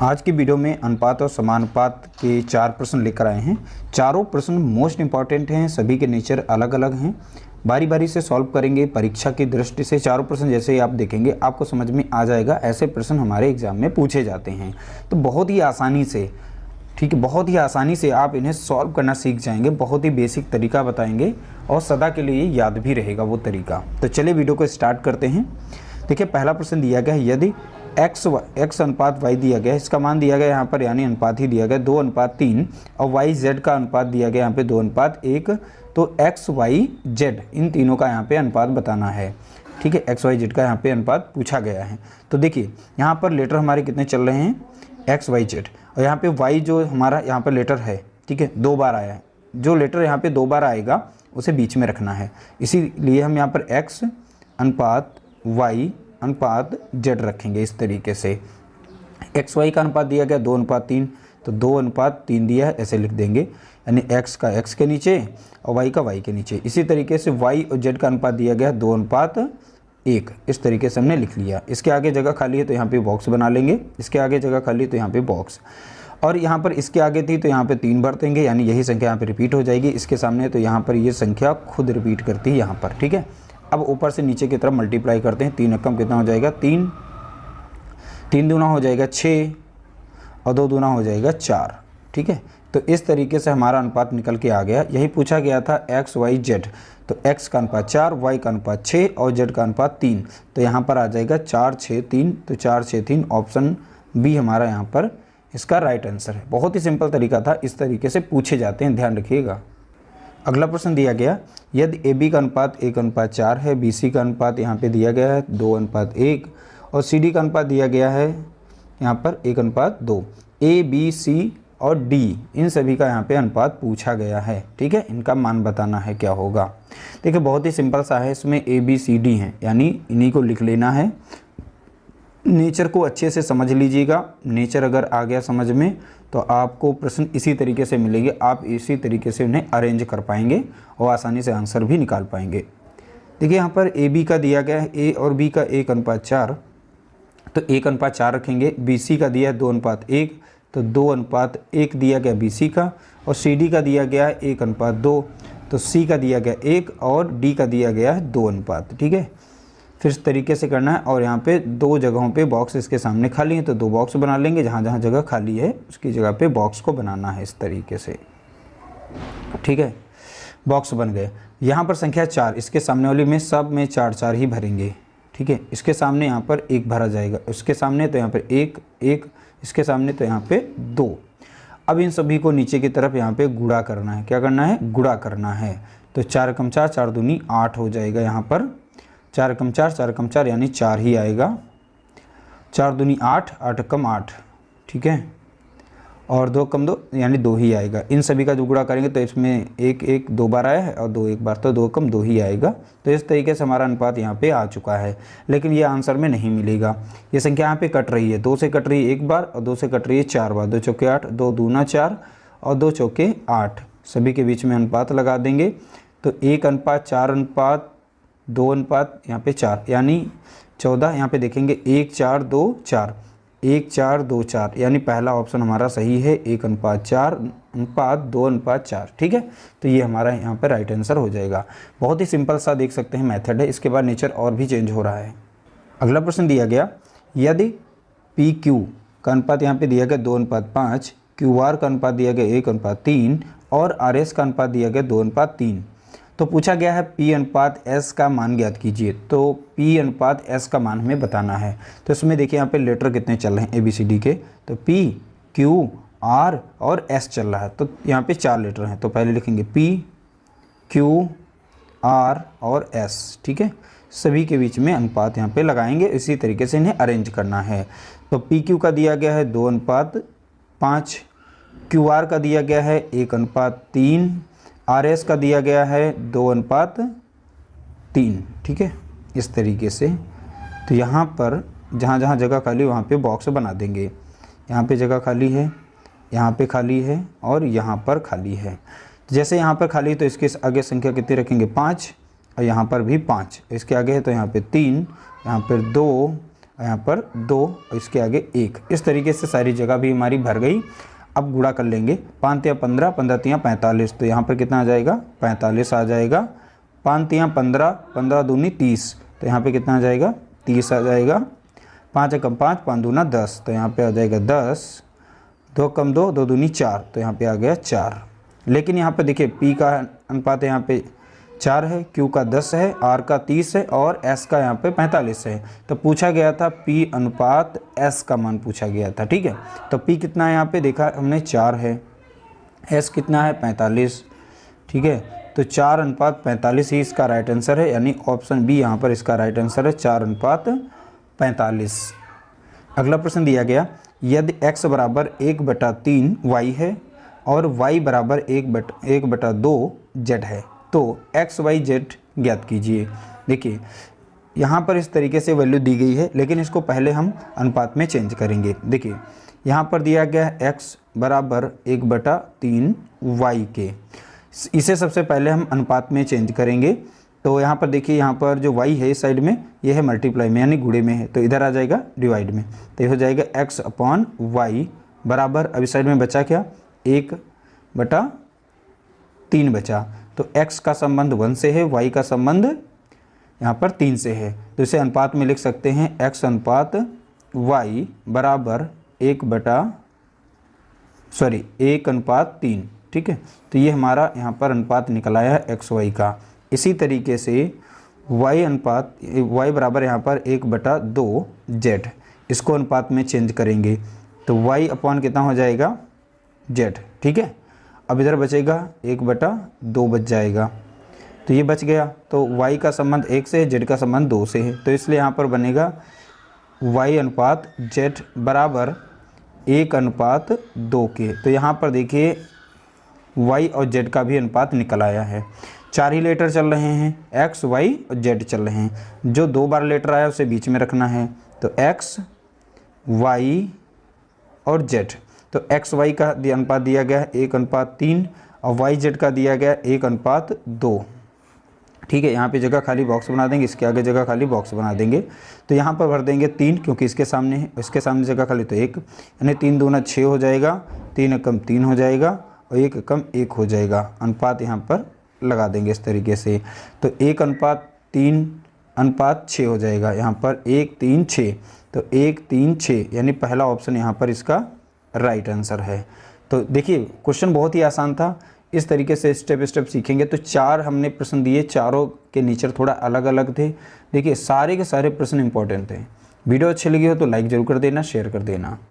आज की वीडियो में अनुपात और समानुपात के 4 प्रश्न लेकर आए हैं। चारों प्रश्न मोस्ट इंपॉर्टेंट हैं, सभी के नेचर अलग अलग हैं। बारी बारी से सॉल्व करेंगे परीक्षा की दृष्टि से। चारों प्रश्न जैसे ही आप देखेंगे आपको समझ में आ जाएगा, ऐसे प्रश्न हमारे एग्जाम में पूछे जाते हैं। तो बहुत ही आसानी से, ठीक है, बहुत ही आसानी से आप इन्हें सॉल्व करना सीख जाएंगे। बहुत ही बेसिक तरीका बताएंगे और सदा के लिए याद भी रहेगा वो तरीका। तो चलिए वीडियो को स्टार्ट करते हैं। देखिए पहला प्रश्न दिया गया है, यदि x अनुपात y दिया गया है, इसका मान दिया गया यहाँ पर, यानी अनुपात ही दिया गया 2:3 और y z का अनुपात दिया गया यहाँ पे 2:1। तो x y z इन तीनों का यहाँ पे अनुपात बताना है। ठीक है, x y z का यहाँ पे अनुपात पूछा गया है। तो देखिए यहाँ पर लेटर हमारे कितने चल रहे हैं, x y z, और यहाँ पे y जो हमारा यहाँ पर लेटर है, ठीक है, 2 बार आया है। जो लेटर यहाँ पे 2 बार आएगा उसे बीच में रखना है, इसीलिए हम यहाँ पर x अनुपात y अनुपात z रखेंगे इस तरीके से। एक्स वाई का अनुपात दिया गया 2:3, तो 2:3 दिया है, ऐसे लिख देंगे, यानी x का x के नीचे और y का y के नीचे। इसी तरीके से y और z का अनुपात दिया गया 2:1, इस तरीके से हमने लिख लिया। इसके आगे जगह खाली है तो यहाँ पे बॉक्स बना लेंगे, इसके आगे जगह खाली है तो यहाँ पे बॉक्स, और यहाँ पर इसके आगे थी तो यहाँ पे 3 भर देंगे, यानी यही संख्या यहाँ पे रिपीट हो जाएगी। इसके सामने तो यहाँ पर ये संख्या खुद रिपीट करती है यहाँ पर। ठीक है, अब ऊपर से नीचे की तरफ मल्टीप्लाई करते हैं। 3 एकम कितना हो जाएगा, 3 दूना हो जाएगा 6 और 2 दूना हो जाएगा 4। ठीक है, तो इस तरीके से हमारा अनुपात निकल के आ गया। यही पूछा गया था x y z, तो x का अनुपात 4, y का अनुपात 6 और z का अनुपात 3। तो यहाँ पर आ जाएगा 4 6 3, तो 4 6 3, ऑप्शन बी हमारा यहाँ पर इसका राइट आंसर है। बहुत ही सिंपल तरीका था, इस तरीके से पूछे जाते हैं, ध्यान रखिएगा। अगला प्रश्न दिया गया, यदि AB का अनुपात 1:4 है, BC का अनुपात यहाँ पे दिया गया है 2:1 और CD का अनुपात दिया गया है यहाँ पर 1:2। A, B, C और D इन सभी का यहाँ पे अनुपात पूछा गया है। ठीक है, इनका मान बताना है क्या होगा। देखिए बहुत ही सिंपल सा है, इसमें A, B, C, D हैं, यानी इन्हीं को लिख लेना है। नेचर को अच्छे से समझ लीजिएगा, नेचर अगर आ गया समझ में तो आपको प्रश्न इसी तरीके से मिलेंगे, आप इसी तरीके से उन्हें अरेंज कर पाएंगे और आसानी से आंसर भी निकाल पाएंगे। देखिए यहाँ पर ए बी का दिया गया है, ए और बी का 1:4, तो 1:4 रखेंगे। बी सी का दिया है 2:1, तो 2:1 दिया गया बी सी का, और सी डी का दिया गया है 1:2, तो सी का दिया गया 1 और डी का दिया गया है 2 अनुपात। ठीक है, फिर इस तरीके से करना है, और यहाँ पे 2 जगहों पे बॉक्स इसके सामने खाली है तो 2 बॉक्स बना लेंगे, जहाँ जहाँ जगह खाली है उसकी जगह पे बॉक्स को बनाना है इस तरीके से। ठीक है, बॉक्स बन गए। यहाँ पर संख्या 4, इसके सामने वाली में सब में 4 4 ही भरेंगे। ठीक है, इसके सामने यहाँ पर 1 भरा जाएगा, उसके सामने तो यहाँ पर 1 1, इसके सामने तो यहाँ पे 2। अब इन सभी को नीचे की तरफ यहाँ पे गुणा करना है। क्या करना है, गुणा करना है। तो 4 × 4 4 दूनी 8 हो जाएगा, यहाँ पर 4 × 4 4 × 4 यानी 4 ही आएगा। 4 दूनी 8, 8 × 8, ठीक है, और 2 × 2 यानी 2 ही आएगा। इन सभी का जो गुणा करेंगे तो इसमें 1 1 2 बार आया है और 2 1 बार, तो 2 × 2 ही आएगा। तो इस तरीके से हमारा अनुपात यहाँ पे आ चुका है, लेकिन ये आंसर में नहीं मिलेगा। ये संख्या यहाँ पे कट रही है, 2 से कट रही है 1 बार और 2 से कट रही है 4 बार। 2 चौके 8, 2 दूना 4 और 2 चौके 8, सभी के बीच में अनुपात लगा देंगे। तो 1:4 2 अनुपात यहाँ पे 4, यानी 14। यहाँ पे देखेंगे 1 4 2 4, 1 4 2 4, यानी पहला ऑप्शन हमारा सही है, 1:4 अनुपात 2:4। ठीक है, तो ये हमारा यहाँ पे राइट आंसर हो जाएगा। बहुत ही सिंपल सा देख सकते हैं मेथड है। इसके बाद नेचर और भी चेंज हो रहा है। अगला प्रश्न दिया गया, यदि PQ का अनुपात यहाँ पे दिया गया 2:5, QR का अनुपात दिया गया 1:3 और RS का अनुपात दिया गया 2:3, तो पूछा गया है P अनुपात S का मान ज्ञात कीजिए। तो P अनुपात S का मान हमें बताना है। तो इसमें देखिए यहाँ पे लेटर कितने चल रहे हैं ABCD के, तो P Q R और S चल रहा है, तो यहाँ पे 4 लेटर हैं। तो पहले लिखेंगे P Q R और S। ठीक है, सभी के बीच में अनुपात यहाँ पे लगाएंगे, इसी तरीके से इन्हें अरेंज करना है। तो PQ का दिया गया है 2:5, QR का दिया गया है 1:3, RS का दिया गया है 2:3। ठीक है, इस तरीके से। तो यहाँ पर जहाँ जहाँ जगह खाली वहाँ पे बॉक्स बना देंगे। यहाँ पे जगह खाली है, यहाँ पे खाली है और यहाँ पर खाली है। जैसे यहाँ पर खाली तो इसके आगे संख्या कितनी रखेंगे, 5, और यहाँ पर भी 5। इसके आगे है तो यहाँ पे 3, यहाँ पर 2 यहाँ पर 2 और इसके आगे 1। इस तरीके से सारी जगह भी हमारी भर गई। अब गुणा कर लेंगे, 5 तियां 15, 15 तियां 45, तो यहाँ पर कितना आ जाएगा 45 आ जाएगा। 5 तियां 15, 15 दूनी 30, तो यहाँ पे कितना आ जाएगा 30 आ जाएगा। 5 एकम 5, 5 दूना 10, तो यहाँ पे आ जाएगा 10। 2 कम 2, 2 दूनी 4, तो यहाँ पे आ गया 4। लेकिन यहाँ पे देखिए P का अनुपात यहाँ पे 4 है, Q का 10 है, R का 30 है और S का यहाँ पे 45 है। तो पूछा गया था P अनुपात S का मान पूछा गया था, ठीक है। तो P कितना है यहाँ पे देखा हमने 4 है, S कितना है 45, ठीक है। तो 4 अनुपात 45 ही इसका राइट आंसर है, यानी ऑप्शन बी यहाँ पर इसका राइट आंसर है, 4 अनुपात 45। अगला प्रश्न दिया गया, यदि x बराबर 1/3 y है और y बराबर 1/2 z है तो x y z ज्ञात कीजिए। देखिए यहाँ पर इस तरीके से वैल्यू दी गई है, लेकिन इसको पहले हम अनुपात में चेंज करेंगे। देखिए यहाँ पर दिया गया है x बराबर 1/3 y के, इसे सबसे पहले हम अनुपात में चेंज करेंगे। तो यहाँ पर देखिए, यहाँ पर जो y है इस साइड में, ये है मल्टीप्लाई में यानी गुणे में है, तो इधर आ जाएगा डिवाइड में, तो ये हो जाएगा x/y बराबर, अब इस साइड में बचा क्या 1/3 बचा। तो x का संबंध 1 से है, y का संबंध यहाँ पर 3 से है, तो इसे अनुपात में लिख सकते हैं x अनुपात y बराबर 1/3, ठीक है। तो ये हमारा यहाँ पर अनुपात निकल आया है x y का। इसी तरीके से y बराबर यहाँ पर 1/2 z, इसको अनुपात में चेंज करेंगे तो y अपॉन कितना हो जाएगा z, ठीक है। अब इधर बचेगा 1/2 बच जाएगा, तो ये बच गया। तो y का संबंध 1 से है, z का संबंध 2 से है, तो इसलिए यहाँ पर बनेगा y अनुपात z बराबर 1/2 के। तो यहाँ पर देखिए y और z का भी अनुपात निकल आया है। 4 ही लेटर चल रहे हैं, x y और z चल रहे हैं, जो 2 बार लेटर आया उसे बीच में रखना है, तो x y और z। तो x y का अनुपात दिया गया है 1/3 और y z का दिया गया है 1/2, ठीक है। यहाँ पे जगह खाली बॉक्स बना देंगे, इसके आगे जगह खाली बॉक्स बना देंगे। तो यहाँ पर भर देंगे 3, क्योंकि इसके सामने है, इसके सामने जगह खाली, तो 1, यानी 3 दूना 6 हो जाएगा, 3 एकम 3 हो जाएगा और 1 एकम 1 हो जाएगा। अनुपात यहाँ पर लगा देंगे इस तरीके से, तो 1/3/6 हो जाएगा। यहाँ पर 1 3 6, तो 1 3 6, यानी पहला ऑप्शन यहाँ पर इसका राइट आंसर है। तो देखिए क्वेश्चन बहुत ही आसान था, इस तरीके से स्टेप स्टेप सीखेंगे। तो 4 हमने प्रश्न दिए, चारों के नेचर थोड़ा अलग अलग थे। देखिए सारे के सारे प्रश्न इंपॉर्टेंट थे। वीडियो अच्छी लगी हो तो लाइक ज़रूर कर देना, शेयर कर देना।